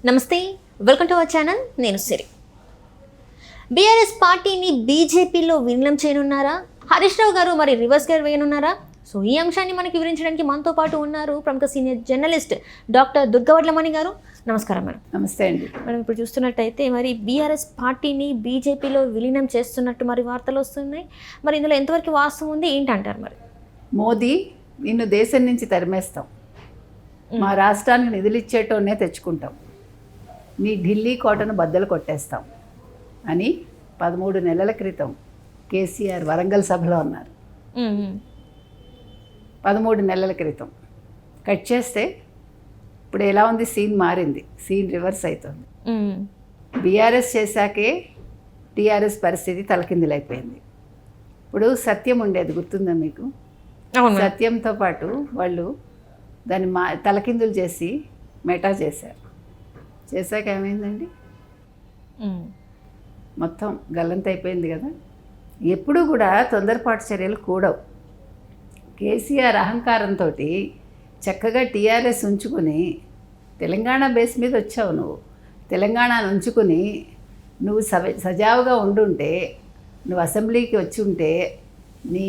నమస్తే, welcome to our channel. నేను సిరి. BRS పార్టీని బీజేపీలో విలీనం చేయనున్నారా? హరీష్ రావు గారు మరి రివర్స్ గేర్ వేయనున్నారా? సో ఈ అంశాన్ని మనకి వివరించడానికి మనతో పాటు ఉన్నారు ప్రముఖ సీనియర్ జర్నలిస్ట్ డాక్టర్ దుర్గవడ్లమణి గారు. నమస్కారం మేడం. నమస్తే అండి. మనం ఇప్పుడు చూస్తున్నట్టయితే మరి బీఆర్ఎస్ పార్టీని బీజేపీలో విలీనం చేస్తున్నట్టు మరి వార్తలు వస్తున్నాయి. మరి ఇందులో ఎంతవరకు వాస్తవం ఉంది, ఏంటంటారు? మరి మోదీ నిన్ను దేశం నుంచి తరిమేస్తాం, మా రాష్ట్రానికి నిధులు ఇచ్చేటోనే తెచ్చుకుంటాం, నీ ఢిల్లీ కోటను బద్దలు కొట్టేస్తాం అని 13 నెలల క్రితం కేసీఆర్ వరంగల్ సభలో అన్నారు. 13 నెలల క్రితం కట్ చేస్తే ఇప్పుడు ఎలా ఉంది? సీన్ మారింది, సీన్ రివర్స్ అవుతుంది. బీఆర్ఎస్ చేశాకే టీఆర్ఎస్ పరిస్థితి తలకిందులైపోయింది. ఇప్పుడు సత్యం ఉండేది, గుర్తుందా మీకు? సత్యంతో పాటు వాళ్ళు దాన్ని తలకిందులు చేసి మెటా చేశారు. చేశాక ఏమైందండి? మొత్తం గల్లంత అయిపోయింది కదా. ఎప్పుడూ కూడా తొందరపాటు చర్యలు కూడవు. కేసీఆర్ అహంకారంతో చక్కగా టీఆర్ఎస్ ఉంచుకుని తెలంగాణ బేస్ మీద వచ్చావు. నువ్వు తెలంగాణను ఉంచుకుని నువ్వు సజావుగా ఉండుంటే, నువ్వు అసెంబ్లీకి వచ్చి ఉంటే, నీ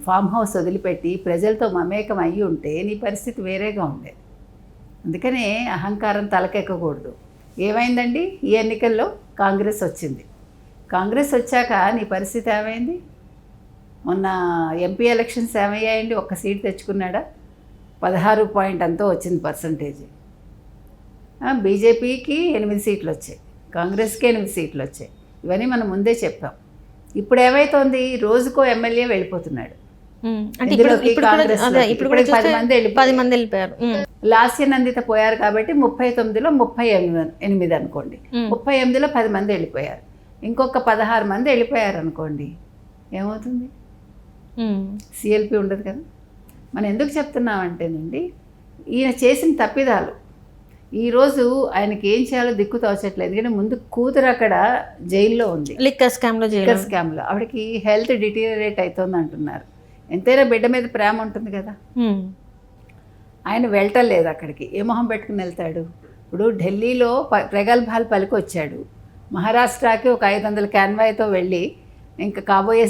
ఫామ్ హౌస్ వదిలిపెట్టి ప్రజలతో మమేకం అయ్యి ఉంటే నీ పరిస్థితి వేరేగా ఉండేది. అందుకనే అహంకారం తలకెక్కకూడదు. ఏమైందండి? ఈ ఎన్నికల్లో కాంగ్రెస్ వచ్చింది. కాంగ్రెస్ వచ్చాక నీ పరిస్థితి ఏమైంది? మొన్న ఎంపీ ఎలక్షన్స్ ఏమయ్యాయండి? ఒక్క సీట్ తెచ్చుకున్నాడా? 16 పాయింట్ అంతా వచ్చింది పర్సంటేజ్. బీజేపీకి 8 సీట్లు వచ్చాయి, కాంగ్రెస్కి 8 సీట్లు వచ్చాయి. ఇవన్నీ మనం ముందే చెప్పాం. ఇప్పుడు ఏమైతోంది? రోజుకో ఎమ్మెల్యే వెళ్ళిపోతున్నాడు. ఇప్పుడు 10 మంది వెళ్ళిపోయారు. లాస్య నందిత పోయారు కాబట్టి 39లో 38 అనుకోండి. 38లో 10 మంది వెళ్ళిపోయారు. ఇంకొక 16 మంది వెళ్ళిపోయారు అనుకోండి, ఏమవుతుంది? సిఎల్పి ఉండదు కదా. మనం ఎందుకు చెప్తున్నామంటేనండి, ఈయన చేసిన తప్పిదాలు ఈరోజు ఆయనకి ఏం చేయాలో దిక్కు తోచట్లేదు. ఎందుకంటే ముందు కూతురు అక్కడ జైల్లో ఉంది, లిక్కర్ స్కామ్లో. ఆవిడకి హెల్త్ డిటీరియరేట్ అవుతుంది అంటున్నారు. ఎంతైనా బిడ్డ మీద ప్రేమ ఉంటుంది కదా. ఆయన వెళ్ళటలేదు అక్కడికి. ఏ మొహం పెట్టుకుని వెళ్తాడు? ఇప్పుడు ఢిల్లీలో ప్రగల్భాలు పలికి వచ్చాడు. మహారాష్ట్రకి ఒక 500 కాన్వాయ్తో వెళ్ళి ఇంకా కాబోయే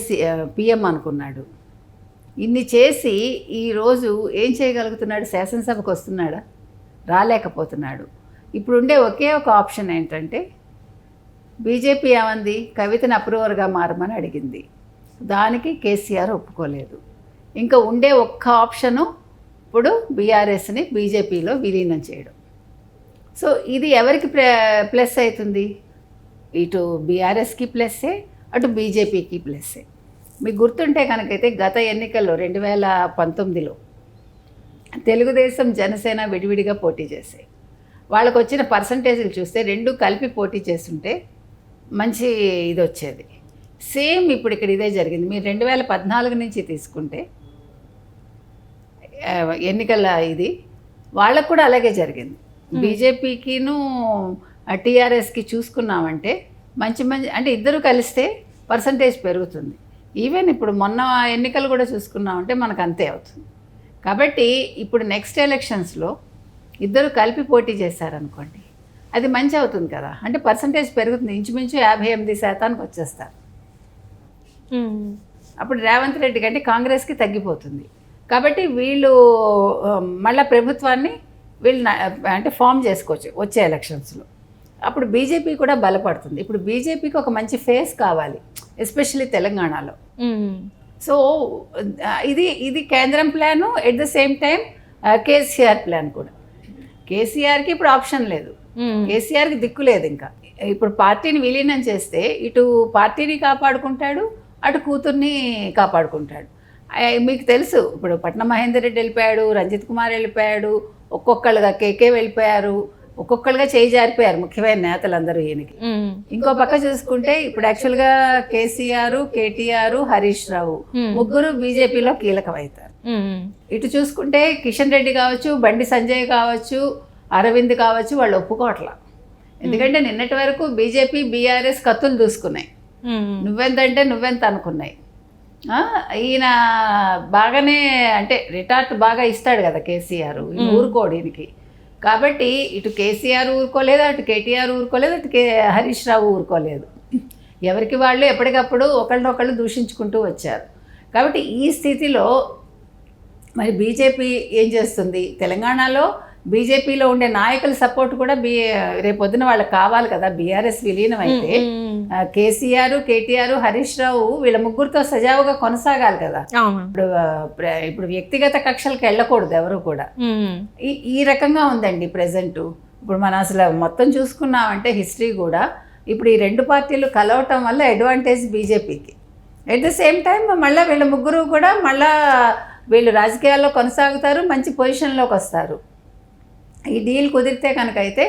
పిఎం అనుకున్నాడు. ఇన్ని చేసి ఈరోజు ఏం చేయగలుగుతున్నాడు? శాసనసభకు వస్తున్నాడా? రాలేకపోతున్నాడు. ఇప్పుడు ఉండే ఒకే ఒక ఆప్షన్ ఏంటంటే, బీజేపీ ఏమంది? కవితను అప్రూవర్గా మారమని అడిగింది. దానికి కేసీఆర్ ఒప్పుకోలేదు. ఇంకా ఉండే ఒక్క ఆప్షను ఇప్పుడు బీఆర్ఎస్ని బీజేపీలో విలీనం చేయడం. సో ఇది ఎవరికి ప్లస్ అవుతుంది? ఇటు బీఆర్ఎస్కి ప్లస్సే, అటు బీజేపీకి ప్లస్సే. మీకు గుర్తుంటే కనుకైతే గత ఎన్నికల్లో 2019లో తెలుగుదేశం జనసేన విడివిడిగా పోటీ చేశాయి. వాళ్ళకు వచ్చిన పర్సంటేజీలు చూస్తే రెండు కలిపి పోటీ చేస్తుంటే మంచి ఇది వచ్చేది. సేమ్ ఇప్పుడు ఇక్కడ ఇదే జరిగింది. మీరు 2014 నుంచి తీసుకుంటే ఎన్నికల ఇది వాళ్ళకు కూడా అలాగే జరిగింది. బీజేపీకిను టీఆర్ఎస్కి చూసుకున్నామంటే మంచి అంటే ఇద్దరు కలిస్తే పర్సంటేజ్ పెరుగుతుంది. ఈవెన్ ఇప్పుడు మొన్న ఎన్నికలు కూడా చూసుకున్నామంటే మనకు అంతే అవుతుంది. కాబట్టి ఇప్పుడు నెక్స్ట్ ఎలక్షన్స్లో ఇద్దరు కలిపి పోటీ చేశారనుకోండి, అది మంచి అవుతుంది కదా. అంటే పర్సంటేజ్ పెరుగుతుంది, ఇంచుమించు 58% వచ్చేస్తారు. అప్పుడు రేవంత్ రెడ్డి కంటే కాంగ్రెస్కి తగ్గిపోతుంది. కాబట్టి వీళ్ళు మళ్ళీ ప్రభుత్వాన్ని అంటే ఫామ్ చేసుకోవచ్చు వచ్చే ఎలక్షన్స్లో. అప్పుడు బీజేపీ కూడా బలపడుతుంది. ఇప్పుడు బీజేపీకి ఒక మంచి ఫేస్ కావాలి, ఎస్పెషల్లీ తెలంగాణలో. సో ఇది కేంద్రం plan, at the same time KCR plan కూడా. కేసీఆర్కి ఇప్పుడు ఆప్షన్ లేదు, కేసీఆర్కి దిక్కు లేదు. ఇంకా ఇప్పుడు పార్టీని విలీనం చేస్తే ఇటు పార్టీని కాపాడుకుంటాడు, అటు కూతుర్ని కాపాడుకుంటాడు. మీకు తెలుసు, ఇప్పుడు పట్నం మహేందర్ రెడ్డి వెళ్ళిపోయాడు, రంజిత్ కుమార్ వెళ్ళిపోయాడు, ఒక్కొక్కళ్ళుగా కేకే వెళ్ళిపోయారు, ఒక్కొక్కరుగా చేయి జారిపోయారు ముఖ్యమైన నేతలందరూ ఈయనకి. ఇంకో పక్క చూసుకుంటే ఇప్పుడు యాక్చువల్గా కేసీఆర్, కేటీఆర్, హరీష్ రావు ముగ్గురు బీజేపీలో కీలకమవుతారు. ఇటు చూసుకుంటే కిషన్ రెడ్డి కావచ్చు, బండి సంజయ్ కావచ్చు, అరవింద్ కావచ్చు, వాళ్ళు ఒప్పుకోవట్లా. ఎందుకంటే నిన్నటి వరకు బీజేపీ బీఆర్ఎస్ కత్తులు దూసుకున్నాయి, నువ్వెంతంటే నువ్వెంత అనుకున్నాయి. ఈయన బాగానే అంటే రిటార్ట్ బాగా ఇస్తాడు కదా కేసీఆర్, ఊరుకోడు ఈయనకి. కాబట్టి ఇటు కేసీఆర్ ఊరుకోలేదు, అటు కేటీఆర్ ఊరుకోలేదు, అటు హరీష్ రావు ఊరుకోలేదు. ఎవరికి వాళ్ళు ఎప్పటికప్పుడు ఒకళ్ళనొకళ్ళు దూషించుకుంటూ వచ్చారు. కాబట్టి ఈ స్థితిలో మరి బీజేపీ ఏం చేస్తుంది? తెలంగాణలో బీజేపీలో ఉండే నాయకుల సపోర్ట్ కూడా రేపొద్దున వాళ్ళకి కావాలి కదా. బీఆర్ఎస్ విలీనం అయితే కేసీఆర్, కేటీఆర్, హరీష్ రావు వీళ్ళ ముగ్గురితో సజావుగా కొనసాగాలి కదా. ఇప్పుడు వ్యక్తిగత కక్షలకు వెళ్ళకూడదు ఎవరు కూడా. ఈ రకంగా ఉందండి ప్రెజెంట్. ఇప్పుడు మనం అసలు మొత్తం చూసుకున్నామంటే హిస్టరీ కూడా ఇప్పుడు ఈ రెండు పార్టీలు కలవటం వల్ల అడ్వాంటేజ్ బీజేపీకి. ఎట్ ద సేమ్ టైం మళ్ళీ వీళ్ళ ముగ్గురు కూడా మళ్ళా వీళ్ళు రాజకీయాల్లో కొనసాగుతారు, మంచి పొజిషన్లోకి వస్తారు. ఈ డీల్ కుదిరితే కనుక అయితే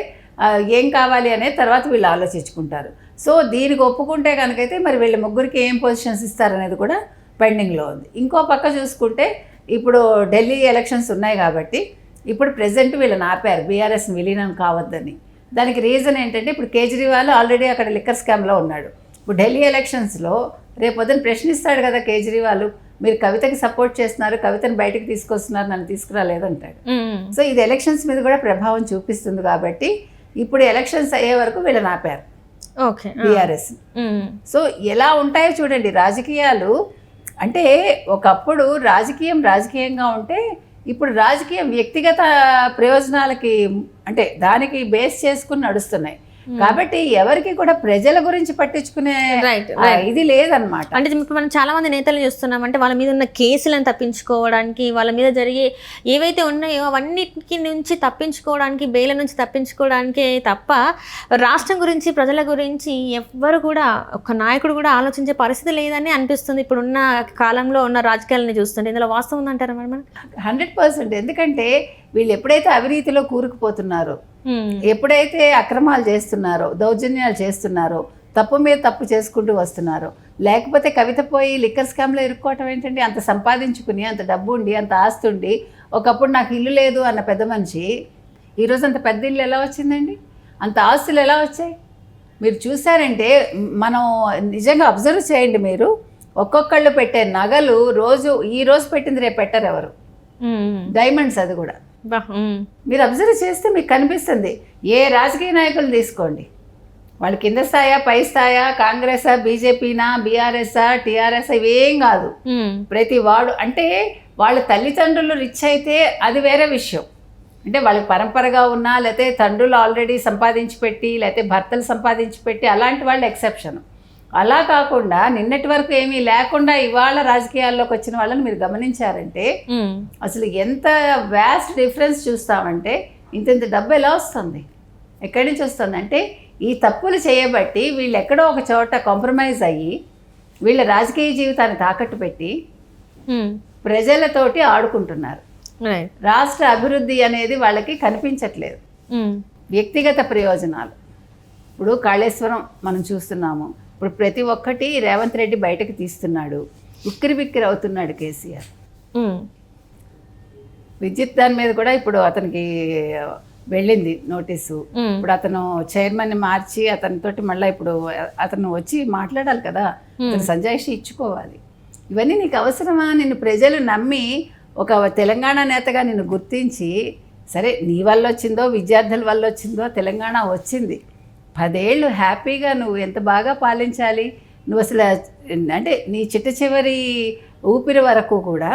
ఏం కావాలి అనేది తర్వాత వీళ్ళు ఆలోచించుకుంటారు. సో దీనికి ఒప్పుకుంటే కనుకైతే మరి వీళ్ళ ముగ్గురికి ఏం పొజిషన్స్ ఇస్తారనేది కూడా పెండింగ్లో ఉంది. ఇంకో పక్క చూసుకుంటే ఇప్పుడు ఢిల్లీ ఎలక్షన్స్ ఉన్నాయి కాబట్టి ఇప్పుడు ప్రెజెంట్ వీళ్ళని ఆపారు బీఆర్ఎస్ విలీనం కావద్దని. దానికి రీజన్ ఏంటంటే ఇప్పుడు కేజ్రీవాల్ ఆల్రెడీ అక్కడ లిక్కర్ స్కామ్లో ఉన్నాడు. ఇప్పుడు ఢిల్లీ ఎలక్షన్స్లో రేపొద్దున ప్రశ్నిస్తాడు కదా కేజ్రీవాల్, మీరు కవితకి సపోర్ట్ చేస్తున్నారు, కవితను బయటకు తీసుకొస్తున్నారు, నన్ను తీసుకురాలేదంటాడు. సో ఇది ఎలక్షన్స్ మీద కూడా ప్రభావం చూపిస్తుంది. కాబట్టి ఇప్పుడు ఎలక్షన్స్ అయ్యే వరకు వీళ్ళని ఆపారు బీఆర్ఎస్. సో ఎలా ఉంటాయో చూడండి రాజకీయాలు. అంటే ఒకప్పుడు రాజకీయంగా ఉంటే ఇప్పుడు రాజకీయం వ్యక్తిగత ప్రయోజనాలకి అంటే దానికి బేస్ చేసుకుని నడుస్తున్నాయి. కాబట్టి ఎవరికి కూడా ప్రజల గురించి పట్టించుకునే ఇది లేదనమాట. అంటే ఇప్పుడు మనం చాలా మంది నేతలు చూస్తున్నాం, అంటే వాళ్ళ మీద ఉన్న కేసులను తప్పించుకోవడానికి, వాళ్ళ మీద జరిగే ఏవైతే ఉన్నాయో అవన్నిటి నుంచి తప్పించుకోవడానికి, బెయిల నుంచి తప్పించుకోవడానికి తప్ప రాష్ట్రం గురించి, ప్రజల గురించి ఎవ్వరు కూడా ఒక నాయకుడు కూడా ఆలోచించే పరిస్థితి లేదని అనిపిస్తుంది ఇప్పుడున్న కాలంలో ఉన్న రాజకీయాలని చూస్తుంటే. ఇందులో వాస్తవం ఉందంటారా మేడం? 100%. ఎందుకంటే వీళ్ళు ఎప్పుడైతే అవినీతిలో కూరుకుపోతున్నారో, ఎప్పుడైతే అక్రమాలు చేస్తున్నారో, దౌర్జన్యాలు చేస్తున్నారో, తప్పు మీద తప్పు చేసుకుంటూ వస్తున్నారో, లేకపోతే కవిత పోయి లిక్కర్ స్కామ్లో ఇరుక్కోవటం ఏంటండి? అంత సంపాదించుకుని, అంత డబ్బు ఉండి, అంత ఆస్తి ఉండి, ఒకప్పుడు నాకు ఇల్లు లేదు అన్న పెద్ద మనిషి ఈరోజు అంత పెద్ద ఇల్లు ఎలా వచ్చిందండి? అంత ఆస్తులు ఎలా వచ్చాయి? మీరు చూసారంటే మనం నిజంగా అబ్జర్వ్ చేయండి. మీరు ఒక్కొక్కళ్ళు పెట్టే నగలు ఈ రోజు పెట్టింది రేపు పెట్టరు ఎవరు. డైమండ్స్ అది కూడా మీరు అబ్జర్వ్ చేస్తే మీకు కనిపిస్తుంది. ఏ రాజకీయ నాయకులు తీసుకోండి, వాళ్ళ కింద స్థాయా, పై స్థాయా, కాంగ్రెసా, బీజేపీనా, బీఆర్ఎస్ఆ, టీఆర్ఎస్ ఇవేం కాదు. ప్రతి వాడు అంటే వాళ్ళ తల్లిదండ్రులు రిచ్ అయితే అది వేరే విషయం. అంటే వాళ్ళకి పరంపరగా ఉన్నా, లేకపోతే తండ్రులు ఆల్రెడీ సంపాదించి పెట్టి, లేకపోతే భర్తలు సంపాదించి పెట్టి అలాంటి వాళ్ళు ఎక్సెప్షన్. అలా కాకుండా నిన్నటి వరకు ఏమీ లేకుండా ఇవాళ రాజకీయాల్లోకి వచ్చిన వాళ్ళని మీరు గమనించారంటే అసలు ఎంత వ్యాస్ట్ డిఫరెన్స్ చూస్తామంటే ఇంత డబ్బు ఎలా వస్తుంది, ఎక్కడి నుంచి వస్తుంది అంటే ఈ తప్పులు చేయబట్టి వీళ్ళు ఎక్కడో ఒక చోట కాంప్రమైజ్ అయ్యి వీళ్ళ రాజకీయ జీవితాన్ని తాకట్టు పెట్టి ప్రజలతోటి ఆడుకుంటున్నారు. రాష్ట్ర అభివృద్ధి అనేది వాళ్ళకి కనిపించట్లేదు, వ్యక్తిగత ప్రయోజనాలు. ఇప్పుడు కాళేశ్వరం మనం చూస్తున్నాము. ఇప్పుడు ప్రతి ఒక్కటి రేవంత్ రెడ్డి బయటకు తీస్తున్నాడు, ఉక్కిరి బిక్కిరి అవుతున్నాడు కేసీఆర్. విద్యుత్ దాని మీద కూడా ఇప్పుడు అతనికి వెళ్ళింది నోటీసు. ఇప్పుడు అతను చైర్మన్ని మార్చి అతనితోటి మళ్ళీ ఇప్పుడు అతను వచ్చి మాట్లాడాలి కదా, అతను సంజాయిషి ఇచ్చుకోవాలి. ఇవన్నీ నీకు అవసరమా? నిన్ను ప్రజలు నమ్మి ఒక తెలంగాణ నేతగా నిన్ను గుర్తించి, సరే నీ వల్ల వచ్చిందో విద్యార్థుల వల్ల వచ్చిందో తెలంగాణ వచ్చింది, 10 ఏళ్ళు హ్యాపీగా నువ్వు ఎంత బాగా పాలించాలి. నువ్వు అసలు అంటే నీ చిట్ట చివరి ఊపిరి వరకు కూడా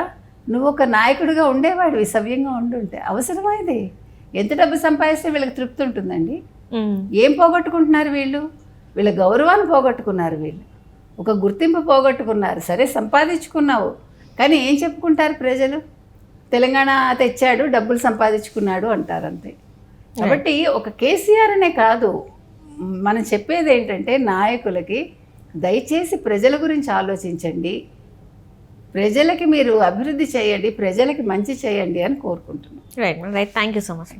నువ్వు ఒక నాయకుడిగా ఉండేవాడివి, సవ్యంగా ఉండుంటే. అవసరమైంది. ఎంత డబ్బు సంపాదిస్తే వీళ్ళకి తృప్తి ఉంటుందండి? ఏం పోగొట్టుకుంటున్నారు వీళ్ళు? వీళ్ళ గౌరవాన్ని పోగొట్టుకున్నారు, వీళ్ళు ఒక గుర్తింపు పోగొట్టుకున్నారు. సరే సంపాదించుకున్నావు, కానీ ఏం చెప్పుకుంటారు ప్రజలు? తెలంగాణ తెచ్చాడు, డబ్బులు సంపాదించుకున్నాడు అంటారు అంతే. కాబట్టి ఒక కేసీఆర్ అనే కాదు, మనం చెప్పేది ఏంటంటే నాయకులకి దయచేసి ప్రజల గురించి ఆలోచించండి, ప్రజలకి మీరు అభివృద్ధి చేయండి, ప్రజలకి మంచి చేయండి అని కోరుకుంటున్నాను. Right, thank you so much.